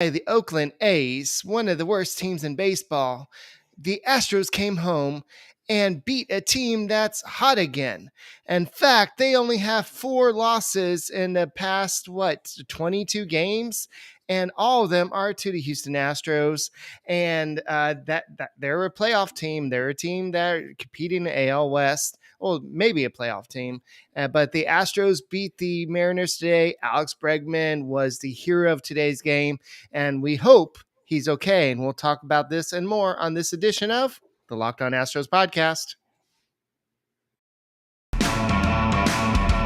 The Oakland A's, one of the worst teams in baseball, the Astros came home and beat a team that's hot again. In fact, they only have 4 losses in the past, 22 games? And all of them are to the Houston Astros. And that they're a playoff team. They're a team that are competing in the AL West. Well, maybe a playoff team. But the Astros beat the Mariners today. Alex Bregman was the hero of today's game, and we hope he's okay. And we'll talk about this and more on this edition of the Locked On Astros podcast.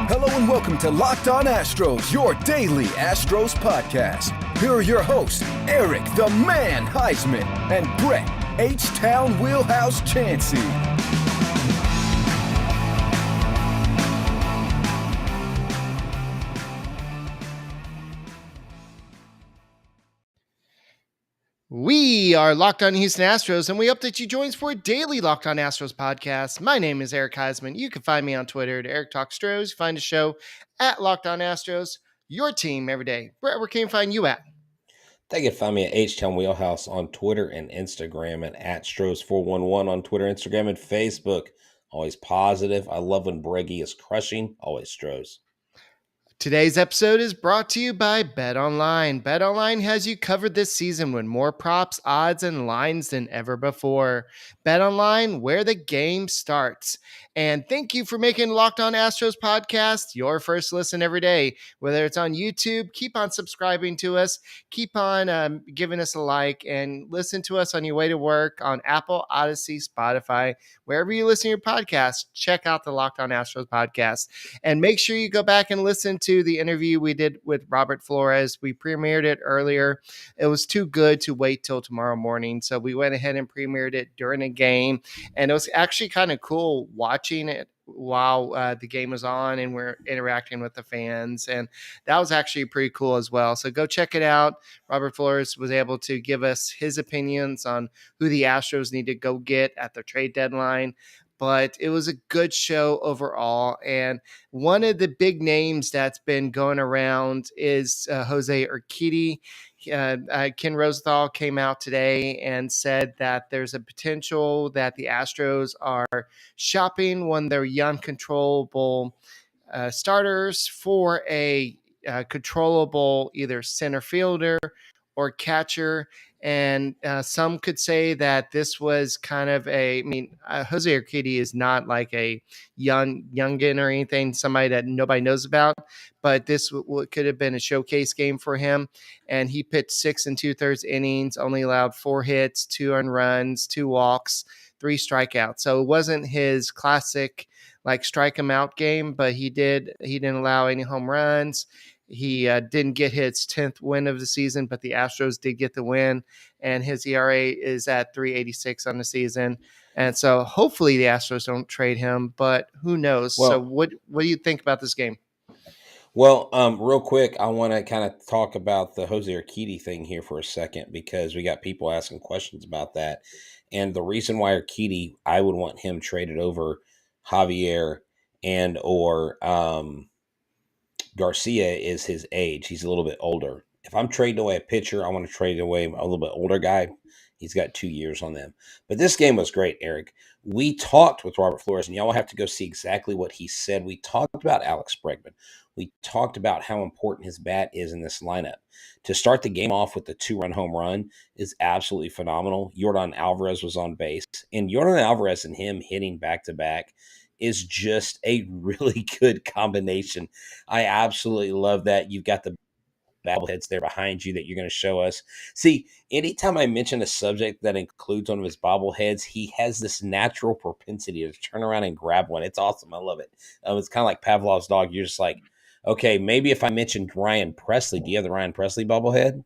Hello and welcome to Locked On Astros, your daily Astros podcast. Here are your hosts, Eric the Man Huysman and Brett H-Town Wheelhouse Chancey. We are Locked On Houston Astros, and we hope that you join us for a daily Locked On Astros podcast. My name is Eric Huysman. You can find me on Twitter at Eric Talk Stros. Find the show at Locked On Astros, your team every day. Brett, where can you find you at? They can find me at H-Town Wheelhouse on Twitter and Instagram, and at Stros411 on Twitter, Instagram, and Facebook. Always positive. I love when Breggy is crushing. Always Stros. Today's episode is brought to you by BetOnline. BetOnline has you covered this season with more props, odds, and lines than ever before. BetOnline, where the game starts. And thank you for making Locked On Astros podcast your first listen every day. Whether it's on YouTube, keep on subscribing to us, keep on giving us a like, and listen to us on your way to work on Apple, Odyssey, Spotify, wherever you listen to your podcast. Check out the Locked On Astros podcast. And make sure you go back and listen to the interview we did with Robert Flores. We premiered it earlier. It was too good to wait till tomorrow morning, so we went ahead and premiered it during the game, and it was actually kind of cool watching it while the game was on and we're interacting with the fans, and that was actually pretty cool as well. So go check it out. Robert Flores was able to give us his opinions on who the Astros need to go get at their trade deadline. But it was a good show overall. And one of the big names that's been going around is Jose Urquidy. Ken Rosenthal came out today and said that there's a potential that the Astros are shopping one of their young, controllable starters for a controllable either center fielder or catcher. And some could say that this was kind of Jose Urquidy is not like a youngin or anything, somebody that nobody knows about, but this could have been a showcase game for him. And he pitched 6 2/3 innings, only allowed 4 hits, 2 earned runs, 2 walks, 3 strikeouts. So it wasn't his classic like strike him out game, but he didn't allow any home runs. He didn't get his 10th win of the season, but the Astros did get the win, and his ERA is at 3.86 on the season. And so hopefully the Astros don't trade him, but who knows? Well, so what do you think about this game? Well, real quick, I want to kind of talk about the Jose Urquidy thing here for a second, because we got people asking questions about that. And the reason why Urquidy, I would want him traded over Javier and or Garcia is his age. He's a little bit older. If I'm trading away a pitcher, I want to trade away a little bit older guy. He's got 2 years on them. But this game was great, Eric. We talked with Robert Flores, and y'all will have to go see exactly what he said. We talked about Alex Bregman. We talked about how important his bat is in this lineup. To start the game off with the 2-run home run is absolutely phenomenal. Yordan Alvarez was on base, and Yordan Alvarez and him hitting back-to-back is just a really good combination. I absolutely love that. You've got the bobbleheads there behind you that you're going to show us. See, anytime I mention a subject that includes one of his bobbleheads, he has this natural propensity to turn around and grab one. It's awesome. I love it. It's kind of like Pavlov's dog. You're just like, okay, maybe if I mentioned Ryan Presley, do you have the Ryan Presley bobblehead?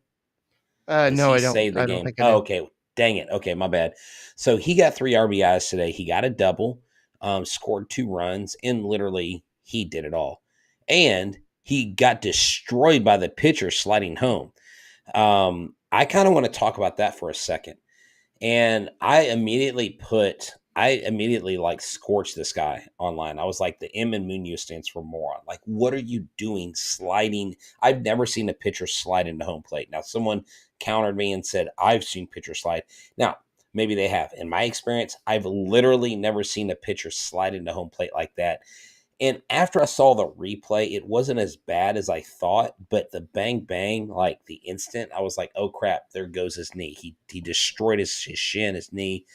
No, I don't. Saved the game. Think I do. Okay. Dang it. Okay, my bad. So he got 3 RBIs today. He got a double. Scored 2 runs, and literally he did it all. And he got destroyed by the pitcher sliding home. I kind of want to talk about that for a second. And I immediately put I immediately like scorched this guy online. I was like, the M in Munoz stands for moron. Like, what are you doing sliding? I've never seen a pitcher slide into home plate. Now, someone countered me and said, I've seen pitchers slide. Now, maybe they have. In my experience, I've literally never seen a pitcher slide into home plate like that. And after I saw the replay, it wasn't as bad as I thought, but the bang bang, like the instant, I was like, oh crap, there goes his knee. He destroyed his shin, his knee.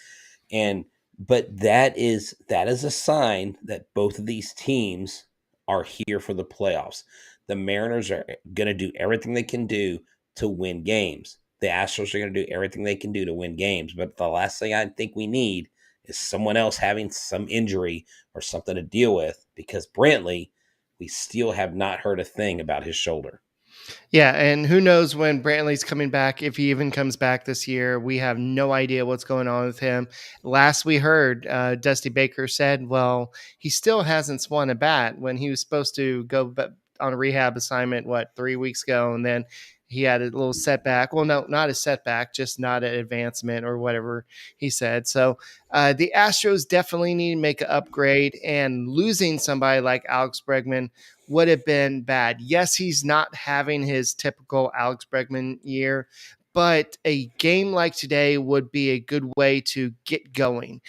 And but that is a sign that both of these teams are here for the playoffs. The Mariners are going to do everything they can do to win games. The Astros are going to do everything they can do to win games. But the last thing I think we need is someone else having some injury or something to deal with, because Brantley, we still have not heard a thing about his shoulder. Yeah, and who knows when Brantley's coming back, if he even comes back this year. We have no idea what's going on with him. Last we heard, Dusty Baker said, well, he still hasn't swung a bat when he was supposed to go on a rehab assignment, 3 weeks ago, and then he had a little setback. Well, no, not a setback, just not an advancement or whatever he said. So the Astros definitely need to make an upgrade, and losing somebody like Alex Bregman would have been bad. Yes, he's not having his typical Alex Bregman year, but a game like today would be a good way to get going.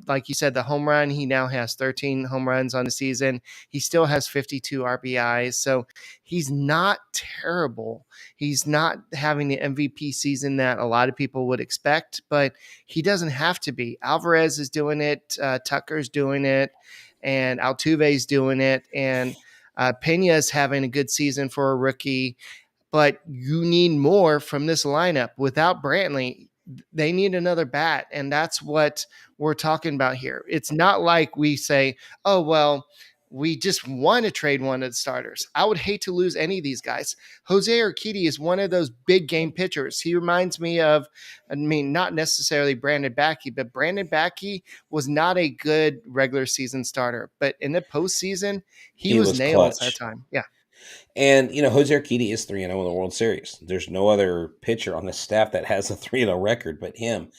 Like you said, the home run, he now has 13 home runs on the season. He still has 52 RBIs. So he's not terrible. He's not having the MVP season that a lot of people would expect, but he doesn't have to be. Alvarez is doing it. Tucker's doing it. And Altuve's doing it. And Pena's having a good season for a rookie, but you need more from this lineup. Without Brantley, they need another bat, and that's what we're talking about here. It's not like we say, oh, well, we just want to trade one of the starters. I would hate to lose any of these guys. Jose Urquidy is one of those big game pitchers. He reminds me of, not necessarily Brandon Backey, but Brandon Backey was not a good regular season starter. But in the postseason, he was nails clutch that time. Yeah. And, Jose Urquidy is 3-0 in the World Series. There's no other pitcher on the staff that has a 3-0 record but him.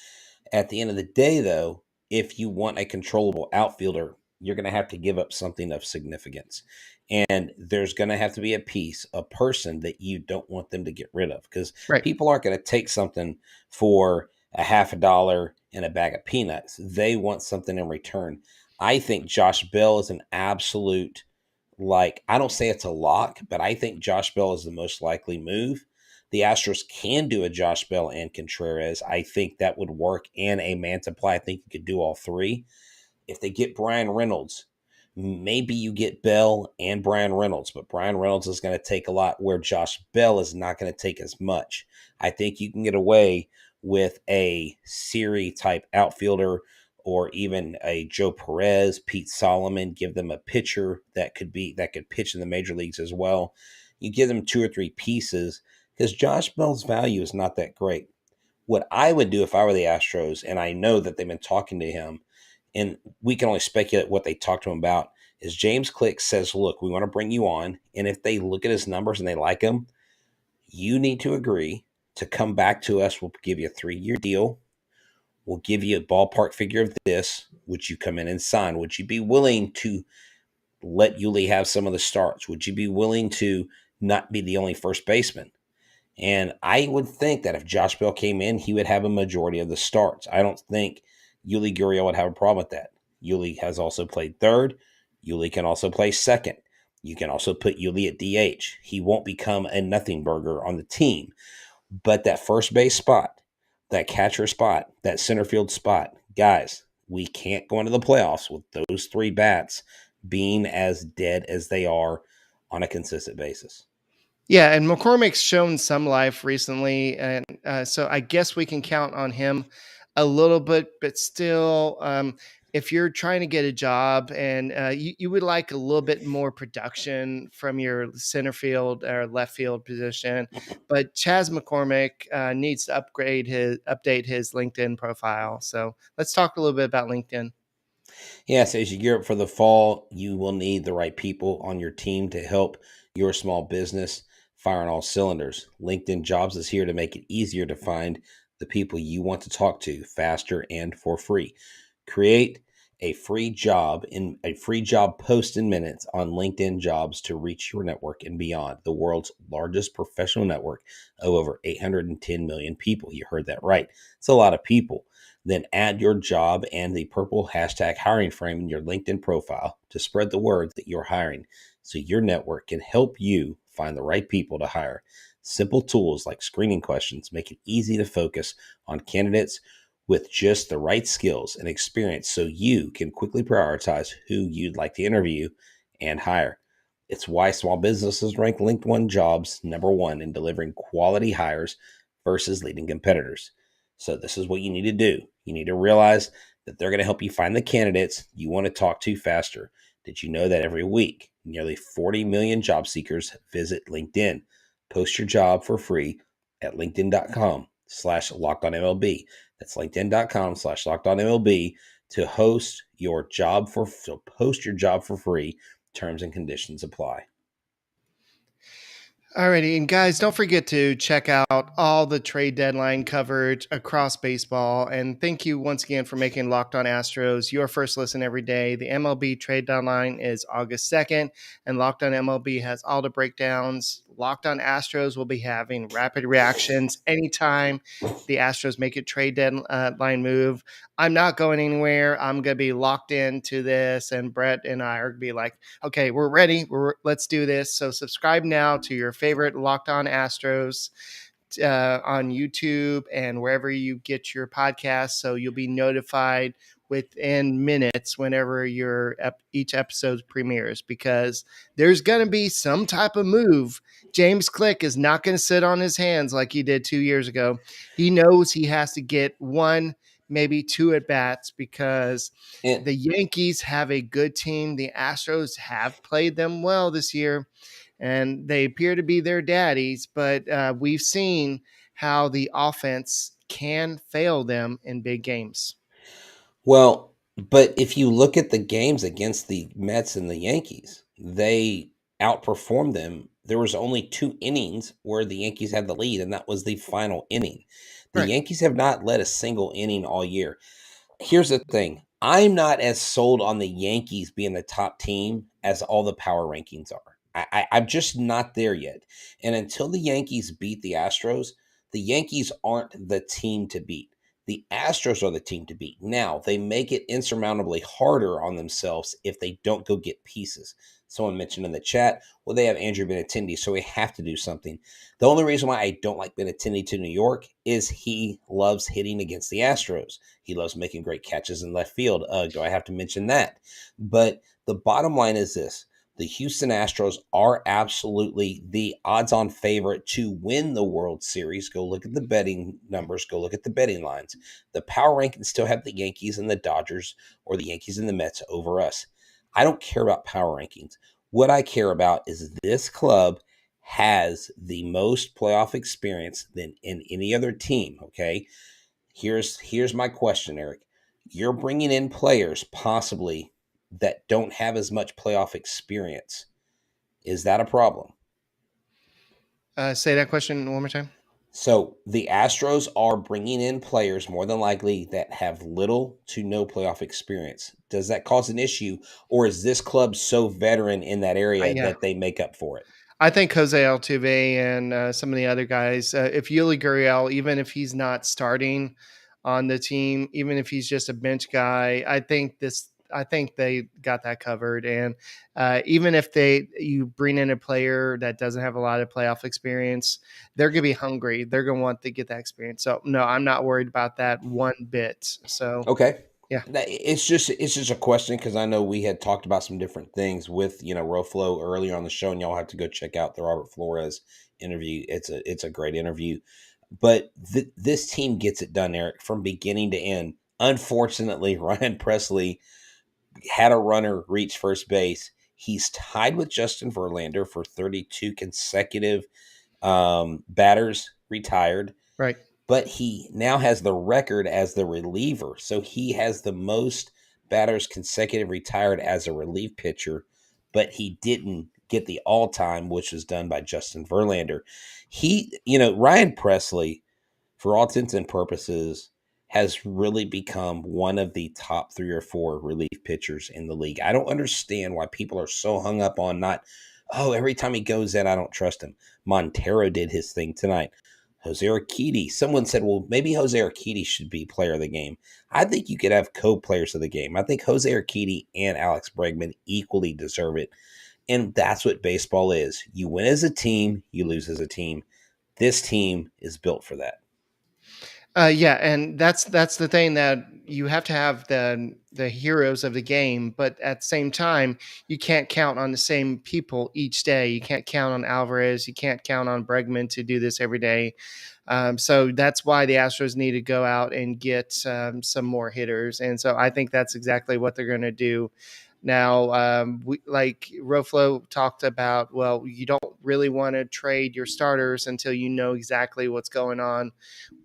At the end of the day, though, if you want a controllable outfielder, you're going to have to give up something of significance. And there's going to have to be a person that you don't want them to get rid of, because people aren't going to take something for a $50 and a bag of peanuts. They want something in return. I think Josh Bell is an absolute, I don't say it's a lock, but I think Josh Bell is the most likely move. The Astros can do a Josh Bell and Contreras. I think that would work, and a Mantiply. I think you could do all three. If they get Brian Reynolds, maybe you get Bell and Brian Reynolds, but Brian Reynolds is going to take a lot where Josh Bell is not going to take as much. I think you can get away with a Siri type outfielder, or even a Joe Perez, Pete Solomon. Give them a pitcher that could pitch in the major leagues as well. You give them 2 or 3 pieces, because Josh Bell's value is not that great. What I would do if I were the Astros, and I know that they've been talking to him, and we can only speculate what they talked to him about, is James Click says, look, we want to bring you on, and if they look at his numbers and they like him, you need to agree to come back to us. We'll give you a 3-year deal. We'll give you a ballpark figure of this. Would you come in and sign? Would you be willing to let Yuli have some of the starts? Would you be willing to not be the only first baseman? And I would think that if Josh Bell came in, he would have a majority of the starts. I don't think Yuli Gurriel would have a problem with that. Yuli has also played third. Yuli can also play second. You can also put Yuli at DH. He won't become a nothing burger on the team. But that first base spot, that catcher spot, that center field spot, guys, we can't go into the playoffs with those 3 bats being as dead as they are on a consistent basis. Yeah, and McCormick's shown some life recently, and so I guess we can count on him a little bit, but still, if you're trying to get a job and you would like a little bit more production from your center field or left field position, but Chas McCormick needs to update his LinkedIn profile. So let's talk a little bit about LinkedIn. Yeah, so as you gear up for the fall, you will need the right people on your team to help your small business fire on all cylinders. LinkedIn Jobs is here to make it easier to find the people you want to talk to faster and for free. Create a free job post in minutes on LinkedIn Jobs to reach your network and beyond. The world's largest professional network of over 810 million people. You heard that right. It's a lot of people. Then add your job and the purple hashtag hiring frame in your LinkedIn profile to spread the word that you're hiring so your network can help you find the right people to hire. Simple tools like screening questions make it easy to focus on candidates with just the right skills and experience so you can quickly prioritize who you'd like to interview and hire. It's why small businesses rank LinkedIn Jobs #1 in delivering quality hires versus leading competitors. So this is what you need to do. You need to realize that they're going to help you find the candidates you want to talk to faster. Did you know that every week, nearly 40 million job seekers visit LinkedIn? Post your job for free at linkedin.com/lockedonmlb. That's linkedin.com/lockedonmlb to post your job for free. Terms and conditions apply. Alrighty, and guys, don't forget to check out all the trade deadline coverage across baseball. And thank you once again for making Locked On Astros your first listen every day. The MLB trade deadline is August 2nd, and Locked On MLB has all the breakdowns. Locked On Astros will be having rapid reactions anytime the Astros make a trade deadline move. I'm not going anywhere. I'm going to be locked into this, and Brett and I are going to be like, okay, we're ready. Let's do this. So subscribe now to your favorite Locked On Astros on YouTube and wherever you get your podcasts, so you'll be notified within minutes whenever each episode premieres, because there's going to be some type of move. James Click is not going to sit on his hands like he did 2 years ago. He knows he has to get one, maybe two at bats, because the Yankees have a good team. The Astros have played them well this year, and they appear to be their daddies, but we've seen how the offense can fail them in big games. Well, but if you look at the games against the Mets and the Yankees, they outperformed them. There was only 2 innings where the Yankees had the lead, and that was the final inning. The Right. Yankees have not led a single inning all year. Here's the thing. I'm not as sold on the Yankees being the top team as all the power rankings are. I'm just not there yet. And until the Yankees beat the Astros, the Yankees aren't the team to beat. The Astros are the team to beat. Now, they make it insurmountably harder on themselves if they don't go get pieces. Someone mentioned in the chat, well, they have Andrew Benintendi, so we have to do something. The only reason why I don't like Benintendi to New York is he loves hitting against the Astros. He loves making great catches in left field. Do I have to mention that? But the bottom line is this. The Houston Astros are absolutely the odds-on favorite to win the World Series. Go look at the betting numbers. Go look at the betting lines. The power rankings still have the Yankees and the Dodgers, or the Yankees and the Mets over us. I don't care about power rankings. What I care about is this club has the most playoff experience than in any other team, okay? Here's my question, Eric. You're bringing in players possibly that don't have as much playoff experience. Is that a problem? Say that question one more time. So the Astros are bringing in players more than likely that have little to no playoff experience. Does that cause an issue, or is this club so veteran in that area Yeah. that they make up for it? I think Jose Altuve and some of the other guys, if Yuli Gurriel, even if he's not starting on the team, even if he's just a bench guy, I think they got that covered. And even if you bring in a player that doesn't have a lot of playoff experience, they're going to be hungry. They're going to want to get that experience. So no, I'm not worried about that one bit. So Okay. yeah. It's just a question, because I know we had talked about some different things with Roflo earlier on the show, and y'all have to go check out the Robert Flores interview. It's a great interview, but this team gets it done, Eric, from beginning to end. Unfortunately, Ryan Presley had a runner reach first base. He's tied with Justin Verlander for 32 consecutive batters retired. Right. But he now has the record as the reliever. So he has the most batters consecutive retired as a relief pitcher, but he didn't get the all-time, which was done by Justin Verlander. Ryan Presley, for all intents and purposes, has really become one of the top 3 or 4 relief pitchers in the league. I don't understand why people are so hung up on not, oh, every time he goes in, I don't trust him. Montero did his thing tonight. Jose Urquidy. Someone said, well, maybe Jose Urquidy should be player of the game. I think you could have co-players of the game. I think Jose Urquidy and Alex Bregman equally deserve it. And that's what baseball is. You win as a team, you lose as a team. This team is built for that. Yeah, and that's the thing, that you have to have the heroes of the game, but at the same time, you can't count on the same people each day. You can't count on Alvarez. You can't count on Bregman to do this every day. So that's why the Astros need to go out and get some more hitters, and so I think that's exactly what they're going to do. Now, like Roflo talked about, well, you don't really want to trade your starters until you know exactly what's going on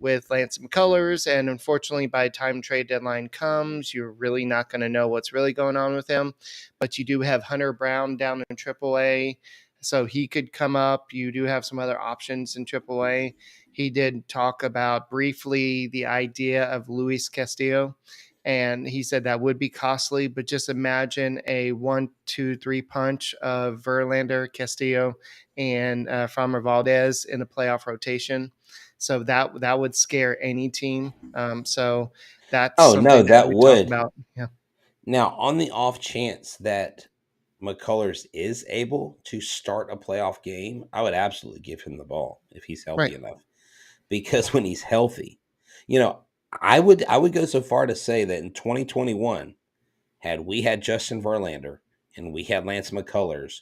with Lance McCullers. And unfortunately, by the time trade deadline comes, you're really not going to know what's really going on with him. But you do have Hunter Brown down in AAA, so he could come up. You do have some other options in AAA. He did talk about briefly the idea of Luis Castillo, and he said that would be costly, but just imagine a 1-2-3 punch of Verlander, Castillo, and Framber Valdez in a playoff rotation. So that would scare any team. So that's Oh, no, something that that we talk would. about. Yeah. Now, on the off chance that McCullers is able to start a playoff game, I would absolutely give him the ball if he's healthy Right. enough. Because when he's healthy, you know, I would go so far to say that in 2021, had we had Justin Verlander and we had Lance McCullers,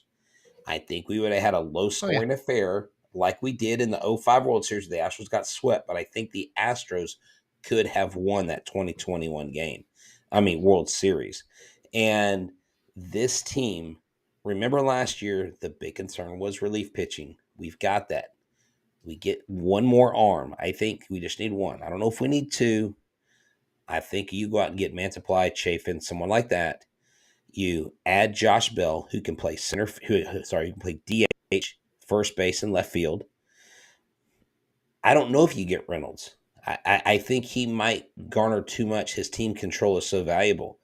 I think we would have had a low Oh yeah. scoring affair like we did in the '05 World Series. The Astros got swept, but I think the Astros could have won that 2021 game. I mean, World Series. And this team, remember last year, the big concern was relief pitching. We've got that. We get one more arm. I think we just need one. I don't know if we need two. I think you go out and get Mantiply, Chafin, someone like that. You add Josh Bell, who can play who can play DH, first base, and left field. I don't know if you get Reynolds. I think he might garner too much. His team control is so valuable.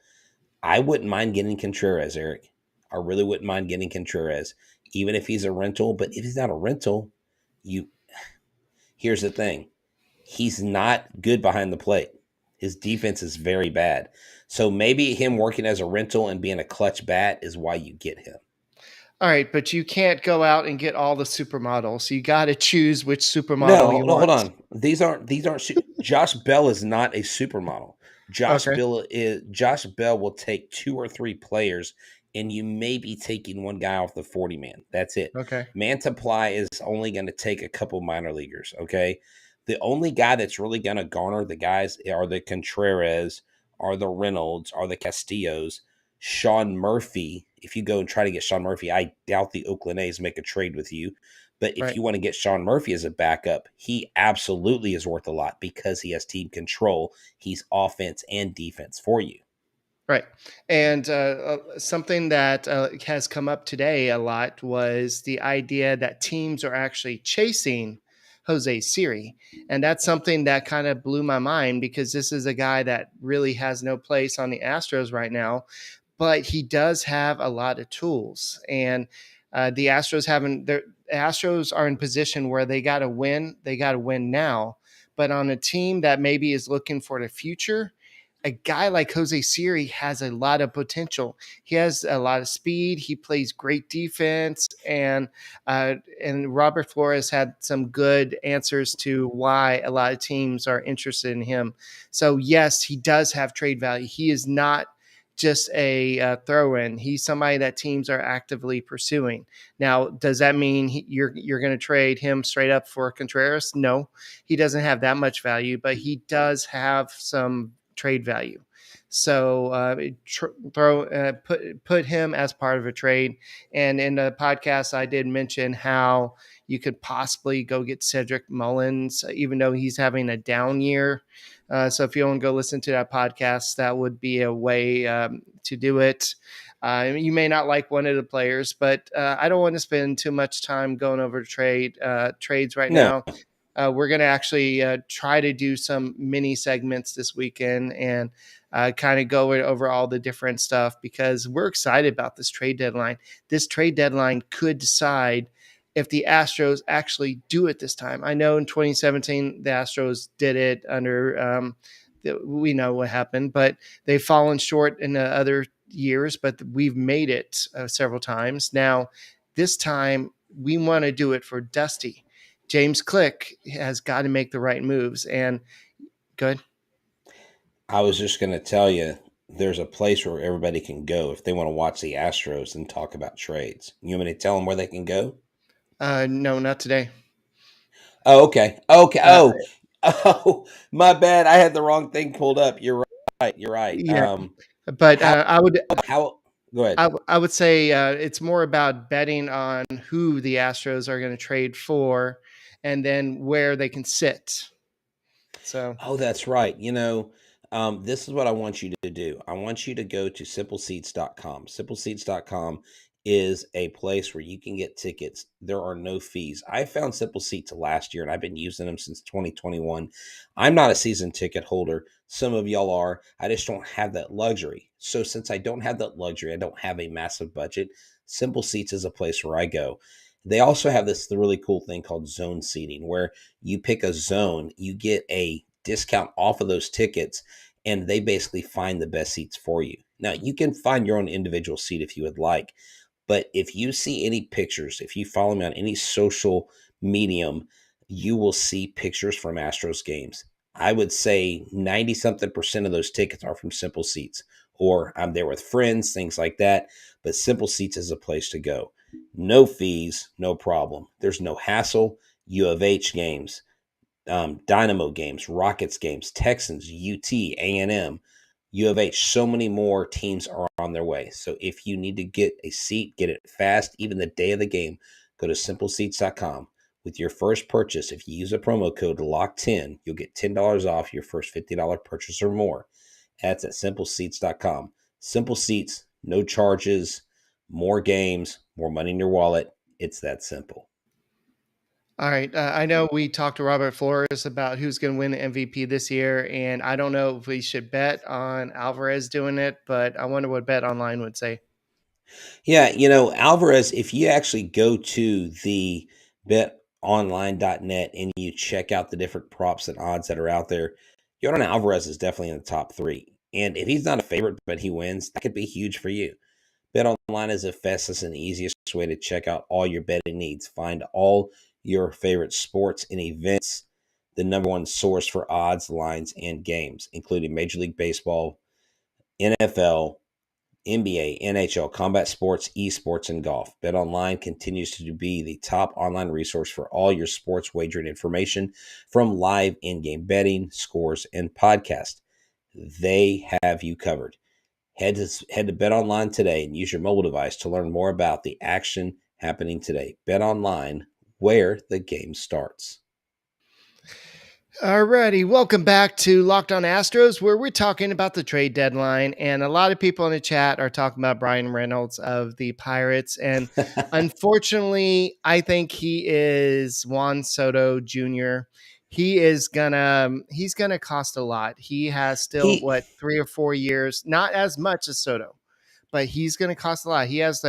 I wouldn't mind getting Contreras, Eric. I really wouldn't mind getting Contreras, even if he's a rental. But if he's not a rental, you here's the thing. He's not good behind the plate. His defense is very bad. So maybe him working as a rental and being a clutch bat is why you get him. All right, but you can't go out and get all the supermodels. You got to choose which supermodel No, you no, hold want. on. These aren't. Josh Bell is not a supermodel. Okay. Josh Bell will take 2 or 3 players, and you may be taking one guy off the 40-man. That's it. Okay. Mantiply is only going to take a couple minor leaguers. Okay, the only guy that's really going to garner the guys are the Contreras, are the Reynolds, are the Castillos. Sean Murphy. If you go and try to get Sean Murphy, I doubt the Oakland A's make a trade with you. But if Right. you want to get Sean Murphy as a backup, he absolutely is worth a lot because he has team control. He's offense and defense for you. Right. And something that has come up today a lot was the idea that teams are actually chasing Jose Siri. And that's something that kind of blew my mind, because this is a guy that really has no place on the Astros right now, but he does have a lot of tools. And the Astros are in position where they got to win. They got to win now. But on a team that maybe is looking for the future, a guy like Jose Siri has a lot of potential. He has a lot of speed. He plays great defense, and Robert Flores had some good answers to why a lot of teams are interested in him. So yes, he does have trade value. He is not just a throw-in. He's somebody that teams are actively pursuing. Now, does that mean you're going to trade him straight up for Contreras? No, he doesn't have that much value, but he does have some trade value. So put him as part of a trade. And in the podcast, I did mention how you could possibly go get Cedric Mullins, even though he's having a down year. So if you want to go listen to that podcast, that would be a way to do it. You may not like one of the players, but I don't want to spend too much time going over trades right No, now. we're going to actually try to do some mini segments this weekend and kind of go over all the different stuff because we're excited about this trade deadline. This trade deadline could decide if the Astros actually do it this time. I know in 2017, the Astros did it under, we know what happened, but they've fallen short in the other years, but we've made it several times. Now, this time, we want to do it for Dusty. James Click has got to make the right moves. And good. I was just going to tell you, there's a place where everybody can go if they want to watch the Astros and talk about trades. You want me to tell them where they can go? No, not today. Oh, okay. Okay. Oh, my bad. I had the wrong thing pulled up. You're right. You're right. Yeah, but I would. Go ahead. I would say it's more about betting on who the Astros are going to trade for, and then where they can sit. So, Oh, that's right. This is what I want you to do. I want you to go to simpleseats.com. Simpleseats.com is a place where you can get tickets. There are no fees. I found Simple Seats last year and I've been using them since 2021. I'm not a season ticket holder. Some of y'all are. I just don't have that luxury. So since I don't have that luxury, I don't have a massive budget. Simple Seats is a place where I go. They also have this really cool thing called zone seating where you pick a zone, you get a discount off of those tickets, and they basically find the best seats for you. Now, you can find your own individual seat if you would like, but if you see any pictures, if you follow me on any social medium, you will see pictures from Astros games. I would say 90 something percent of those tickets are from Simple Seats, or I'm there with friends, things like that. But Simple Seats is a place to go. No fees, no problem. There's no hassle. U of H games, Dynamo games, Rockets games, Texans, UT, A&M, U of H. So many more teams are on their way. So if you need to get a seat, get it fast, even the day of the game, go to simpleseats.com. With your first purchase, if you use a promo code LOCK10, you'll get $10 off your first $50 purchase or more. That's at simpleseats.com. Simple Seats, no charges, more games, more money in your wallet. It's that simple. all right. I know we talked to Robert Flores about who's going to win the MVP this year, and I don't know if we should bet on Alvarez doing it, but I wonder what Bet Online would say. Yeah, Alvarez, if you actually go to the betonline.net and you check out the different props and odds that are out there, Jordan Alvarez is definitely in the top three. And if he's not a favorite, but he wins, that could be huge for you. BetOnline is the fastest and easiest way to check out all your betting needs. Find all your favorite sports and events, the number one source for odds, lines, and games, including Major League Baseball, NFL, NBA, NHL, combat sports, esports, and golf. BetOnline continues to be the top online resource for all your sports wagering information, from live in-game betting, scores, and podcasts. They have you covered. Head to BetOnline today and use your mobile device to learn more about the action happening today. BetOnline, where the game starts. Alrighty, welcome back to Locked On Astros, where we're talking about the trade deadline, and a lot of people in the chat are talking about Brian Reynolds of the Pirates, and unfortunately, I think he is Juan Soto Jr. He's gonna cost a lot. He has still 3 or 4 years, not as much as Soto, but he's going to cost a lot. He has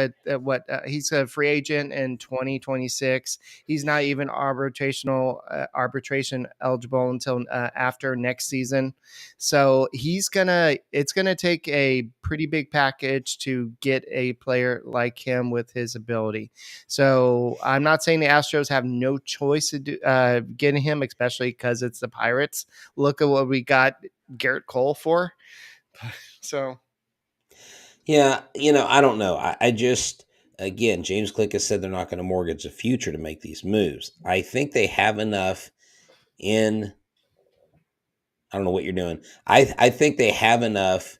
he's a free agent in 2026. He's not even arbitration eligible until after next season. So it's going to take a pretty big package to get a player like him with his ability. So I'm not saying the Astros have no choice to do, getting him, especially because it's the Pirates. Look at what we got Garrett Cole for. So. Yeah, I don't know. I just, again, James Click has said they're not going to mortgage the future to make these moves. I think they have enough in, I don't know what you're doing. I think they have enough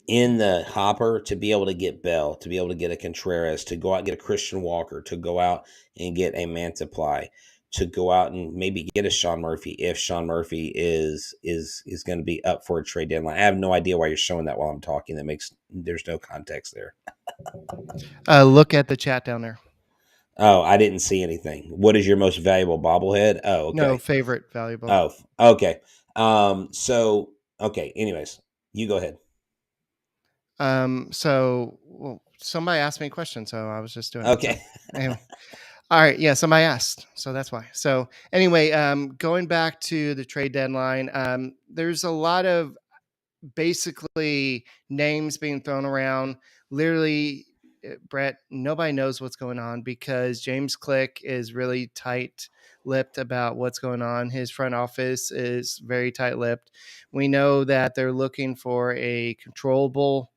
in the hopper to be able to get Bell, to be able to get a Contreras, to go out and get a Christian Walker, to go out and get a Mantiply, to go out and maybe get a Sean Murphy if Sean Murphy is going to be up for a trade deadline. I have no idea why you're showing that while I'm talking. There's no context there. Look at the chat down there. Oh, I didn't see anything. What is your most valuable bobblehead? Oh, No, okay. favorite valuable. Oh, okay. So okay. Anyways, you go ahead. So well, somebody asked me a question, so I was just doing it. So Okay. anyway. All right. Yeah, somebody asked. So that's why. So anyway, going back to the trade deadline, there's a lot of basically names being thrown around. Literally, Brett, nobody knows what's going on because James Click is really tight lipped about what's going on. His front office is very tight lipped. We know that they're looking for a controllable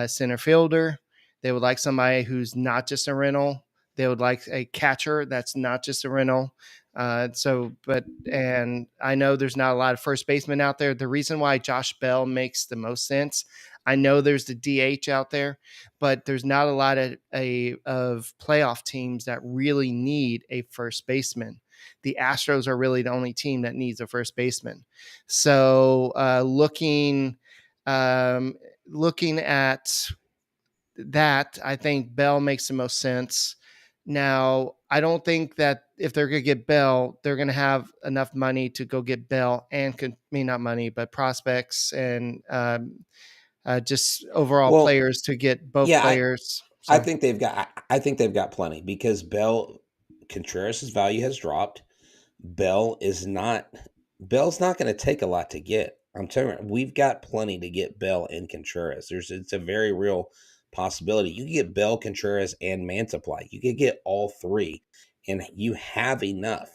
center fielder. They would like somebody who's not just a rental. They would like a catcher that's not just a rental. And I know there's not a lot of first basemen out there. The reason why Josh Bell makes the most sense, I know there's the DH out there, but there's not a lot of playoff teams that really need a first baseman. The Astros are really the only team that needs a first baseman. So looking at that, I think Bell makes the most sense. Now, I don't think that if they're going to get Bell, they're going to have enough money to go get Bell and not money, but prospects and just overall Well, players to get both yeah, players. I So think they've got. I think they've got plenty because Bell Contreras' value has dropped. Bell is not. Bell's not going to take a lot to get. I'm telling you, we've got plenty to get Bell and Contreras. It's a very real possibility. You can get Bell, Contreras, and Mantiply. You could get all three, and you have enough.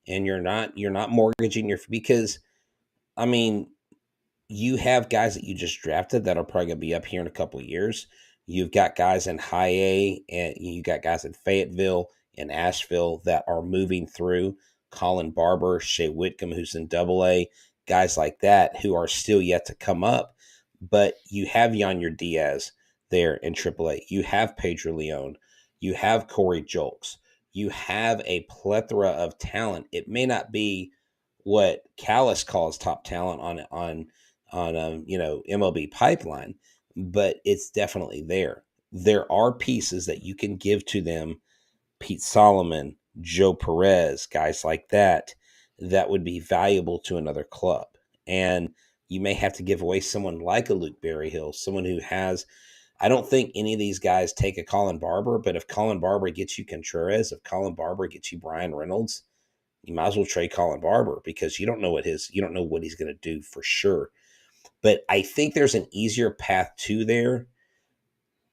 And you're not mortgaging your because I mean you have guys that you just drafted that are probably going to be up here in a couple of years. You've got guys in high A and you got guys in Fayetteville and Asheville that are moving through. Colin Barber, Shea Whitcomb, who's in double A, guys like that who are still yet to come up. But you have Yonder Diaz there in triple A. You have Pedro Leon. You have Corey Julks. You have a plethora of talent. It may not be what Callis calls top talent on MLB pipeline, but it's definitely there. There are pieces that you can give to them, Pete Solomon, Joe Perez, guys like that, that would be valuable to another club. And you may have to give away someone like a Luke Berryhill, someone who has. I don't think any of these guys take a Colin Barber, but if Colin Barber gets you Contreras, if Colin Barber gets you Brian Reynolds, you might as well trade Colin Barber because you don't know what he's going to do for sure. But I think there's an easier path to there.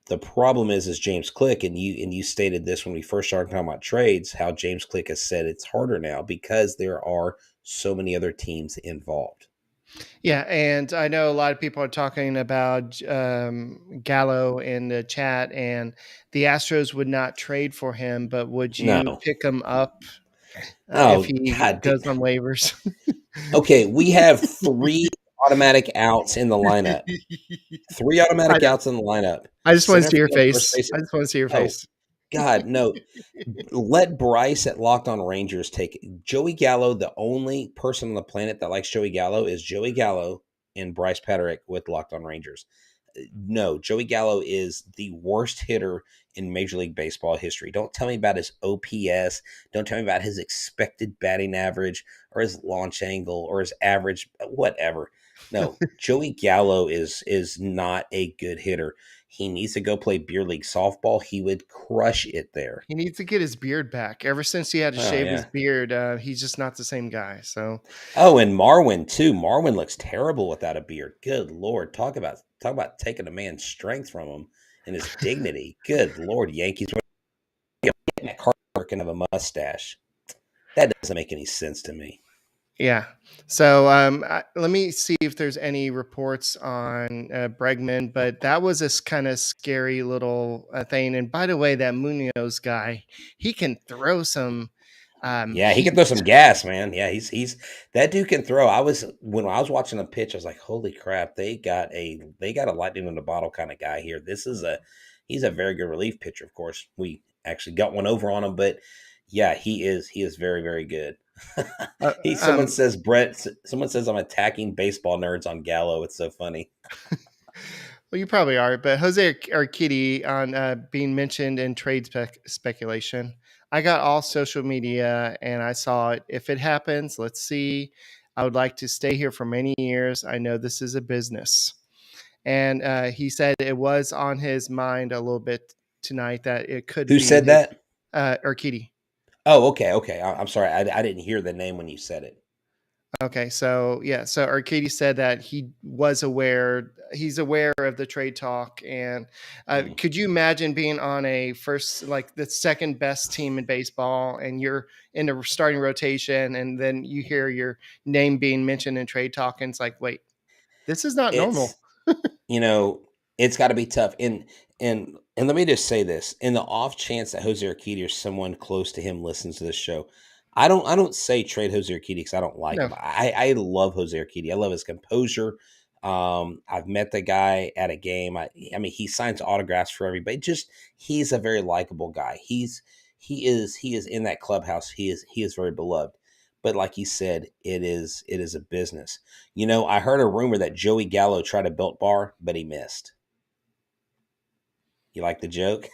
The problem is James Click, and you stated this when we first started talking about trades, how James Click has said it's harder now because there are so many other teams involved. yeah, and I know a lot of people are talking about Gallo in the chat, and the Astros would not trade for him, but would No. you pick him up if Oh he God. goes on waivers? Okay, we have three automatic outs in the lineup. Three I automatic know. outs in the lineup. I just want to Center see your field, first face. base. I just want to see your Oh face. God, no. Let Bryce at Locked On Rangers take it. Joey Gallo. The only person on the planet that likes Joey Gallo is Joey Gallo and Bryce Patrick with Locked On Rangers. No, Joey Gallo is the worst hitter in Major League Baseball history. Don't tell me about his OPS. Don't tell me about his expected batting average or his launch angle or his average, whatever. No, Joey Gallo is not a good hitter. He needs to go play beer league softball. He would crush it there. He needs to get his beard back. Ever since he had to Oh shave his yeah. beard, he's just not the same guy. So Oh, and Marwin too. Marwin looks terrible without a beard. Good Lord. Talk about taking a man's strength from him and his dignity. Good Lord, Yankees. Matt Carter can have a mustache. That doesn't make any sense to me. yeah. So let me see if there's any reports on Bregman, but that was a kind of scary little thing. And by the way, that Munoz guy, he can throw some Yeah, he can heat. throw some gas, man. Yeah, he's that dude can throw. When I was watching a pitch, I was like, holy crap, they got a lightning in the bottle kind of guy here. He's a very good relief pitcher, of course. We actually got one over on him, but yeah, he is very, very good. Uh, he um, someone says I'm attacking baseball nerds on Gallo. It's so funny. well, you probably are, but Jose Urquidy on being mentioned in trade speculation. I got all social media and I saw it. If it happens, let's see. I would like to stay here for many years. I know this is a business. And he said it was on his mind a little bit tonight that it could Who be said his that? Urquidy. Oh, okay. I'm sorry. I didn't hear the name when you said it. Okay, so yeah, so Urquidy said that he was aware. He's aware of the trade talk, and Mm. could you imagine being on a first, like the second best team in baseball, and you're in the starting rotation, and then you hear your name being mentioned in trade talk, and it's like, wait, this is not It's normal. you know, it's got to be tough. And let me just say this: in the off chance that Jose Urquidy or someone close to him listens to this show, I don't say trade Jose Urquidy because I don't like No, him. I love Jose Urquidy. I love his composure. I've met the guy at a game. I mean, he signs autographs for everybody. Just he's a very likable guy. He is in that clubhouse. He is very beloved. But like you said, it is a business. I heard a rumor that Joey Gallo tried a Built Bar, but he missed. You like the joke?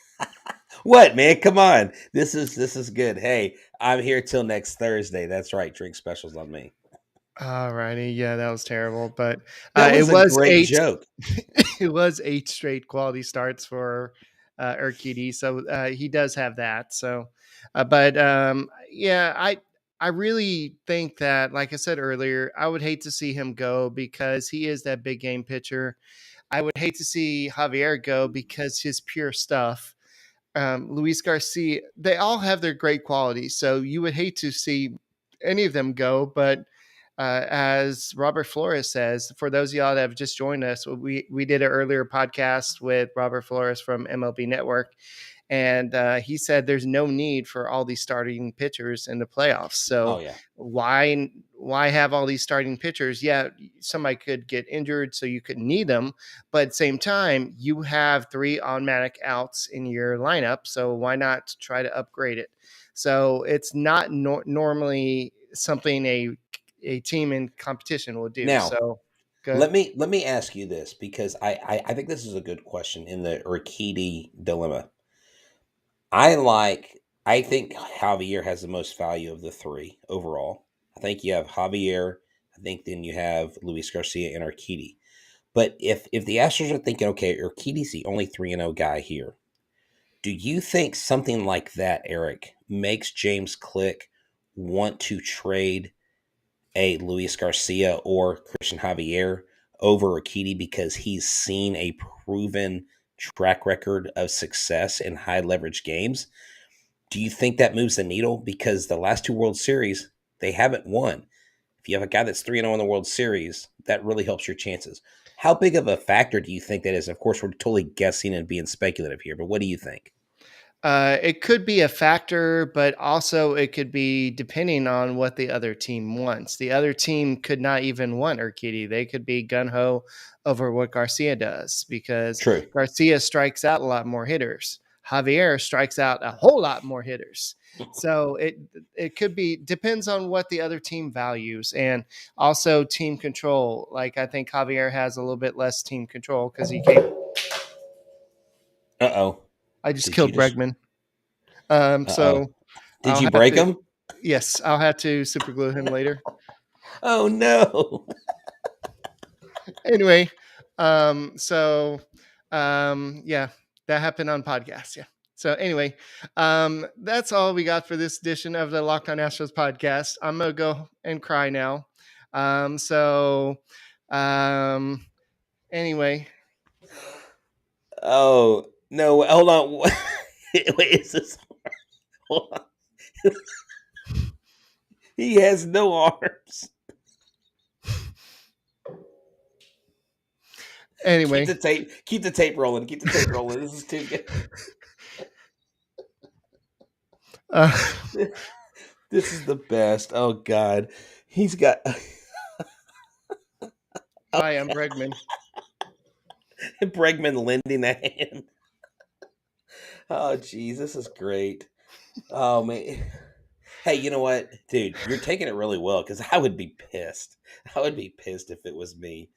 What, man? Come on. This is good. Hey, I'm here till next Thursday. That's right. Drink specials on me. all righty, yeah, that was terrible, but That it was a was great eight. joke. It was 8 straight quality starts for Urquidy, so he does have that. So, but yeah, I really think that, like I said earlier, I would hate to see him go because he is that big game pitcher. I would hate to see Javier go because his pure stuff. Luis Garcia, they all have their great qualities. So you would hate to see any of them go. But as Robert Flores says, for those of y'all that have just joined us, we did an earlier podcast with Robert Flores from MLB Network, and he said there's no need for all these starting pitchers in the playoffs. Oh So yeah. why have all these starting pitchers? Yeah, somebody could get injured, so you could need them, but at the same time, you have 3 automatic outs in your lineup, so why not try to upgrade it? So it's not normally something a team in competition will do. Now, So good. let me ask you this because I think this is a good question in the Urquidy dilemma. I think Javier has the most value of the three overall. I think you have Javier. I think then you have Luis Garcia and Urquidy. But if the Astros are thinking, okay, Urquidy's the only 3-0 guy here, do you think something like that, Eric, makes James Click want to trade a Luis Garcia or Christian Javier over Urquidy because he's seen a proven track record of success in high leverage games? Do you think that moves the needle? Because the last two World Series, they haven't won. If you have a guy that's 3-0 in the World Series, that really helps your chances. How big of a factor do you think that is? Of course, we're totally guessing and being speculative here, but what do you think? It could be a factor, but also it could be depending on what the other team wants. The other team could not even want Urquidy. They could be gun ho over what Garcia does because True. Garcia strikes out a lot more hitters. Javier strikes out a whole lot more hitters. So it could be depends on what the other team values and also team control. Like I think Javier has a little bit less team control because he can't. Uh-oh. I just Did you killed just Bregman. Uh-oh. So Did I'll you have break to. him? Yes, I'll have to super glue him later. Oh no. Anyway, so yeah, that happened on podcast. Yeah. So anyway, that's all we got for this edition of the Locked On Astros podcast. I'm gonna go and cry now. So um, anyway, Oh no. Hold on. Wait, is this hold on. He has no arms. Keep anyway, the tape. Keep the tape rolling. Keep the tape rolling. This is too good. uh, This is the best. Oh God. He's got hi, I'm Bregman. Bregman lending a hand. Oh geez, this is great. Oh man. Hey, you know what, dude? You're taking it really well because I would be pissed. I would be pissed if it was me.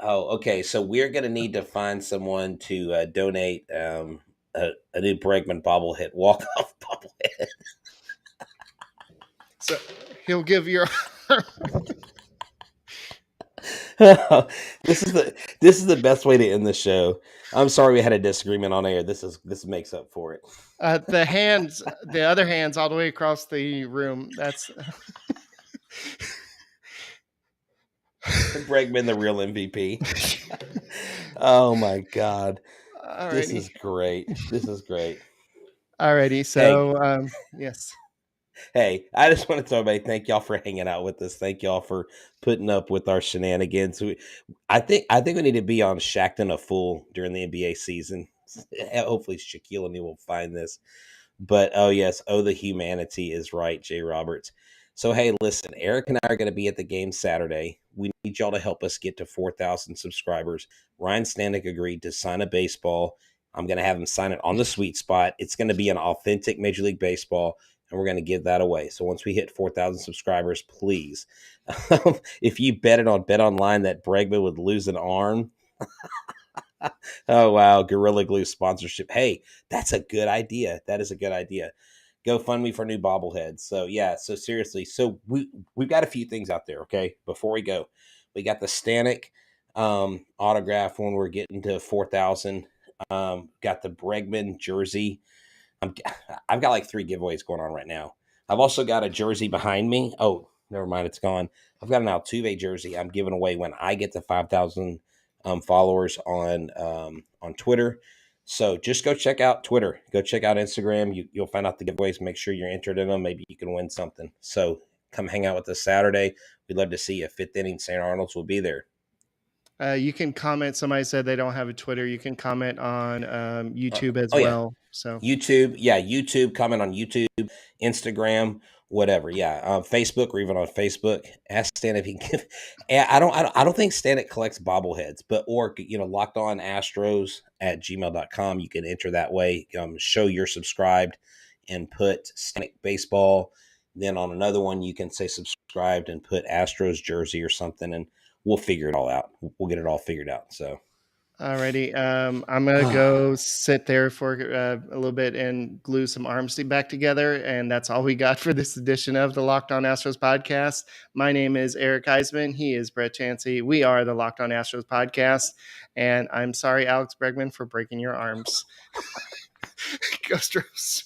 Oh, okay. So we're gonna need to find someone to donate a new Bregman bobblehead, walk off bobblehead. So he'll give your This is the best way to end the show. I'm sorry we had a disagreement on air. This makes up for it. the other hands all the way across the room. That's Bregman, the real MVP. Oh my God. This is great. This is great. Alrighty. So, yes. Hey, I just want to tell everybody thank y'all for hanging out with us. Thank y'all for putting up with our shenanigans. I think we need to be on Shackton a Fool during the NBA season. Hopefully Shaquille O'Neal will find this. But oh yes, the humanity is right, Jay Roberts. So hey, listen, Eric and I are going to be at the game Saturday. We need y'all to help us get to 4,000 subscribers. Ryan Stanek agreed to sign a baseball. I'm going to have him sign it on the sweet spot. It's going to be an authentic Major League Baseball, and we're going to give that away. So once we hit 4,000 subscribers, please, if you bet it on Bet Online that Bregman would lose an arm. Oh wow, Gorilla Glue sponsorship. Hey, that's a good idea. That is a good idea. GoFundMe for new bobbleheads. So yeah, so seriously, so we've got a few things out there. Okay, before we go, we got the Stanek autograph when we're getting to 4,000. Got the Bregman jersey. I've got like 3 giveaways going on right now. I've also got a jersey behind me. Oh, never mind, it's gone. I've got an Altuve jersey I'm giving away when I get to 5,000 followers on Twitter. So just go check out Twitter. Go check out Instagram. You'll find out the giveaways. Make sure you're entered in them. Maybe you can win something. So come hang out with us Saturday. We'd love to see you. 5th inning St. Arnold's will be there. You can comment. Somebody said they don't have a Twitter. You can comment on YouTube as well. So YouTube, comment on YouTube, Instagram, whatever. Facebook or even on Facebook. Ask Stan if he can give. I don't think Stanek collects bobbleheads, but or Locked On Astros at gmail.com. You can enter that way. Show you're subscribed and put Stanek baseball. Then on another one, you can say subscribed and put Astros jersey or something, and we'll figure it all out. We'll get it all figured out. So. Alrighty, I'm gonna go sit there for a little bit and glue some arms back together, and that's all we got for this edition of the Locked On Astros podcast. My name is Eric Huysman. He is Brett Chancey. We are the Locked On Astros podcast, and I'm sorry, Alex Bregman, for breaking your arms. Go Astros.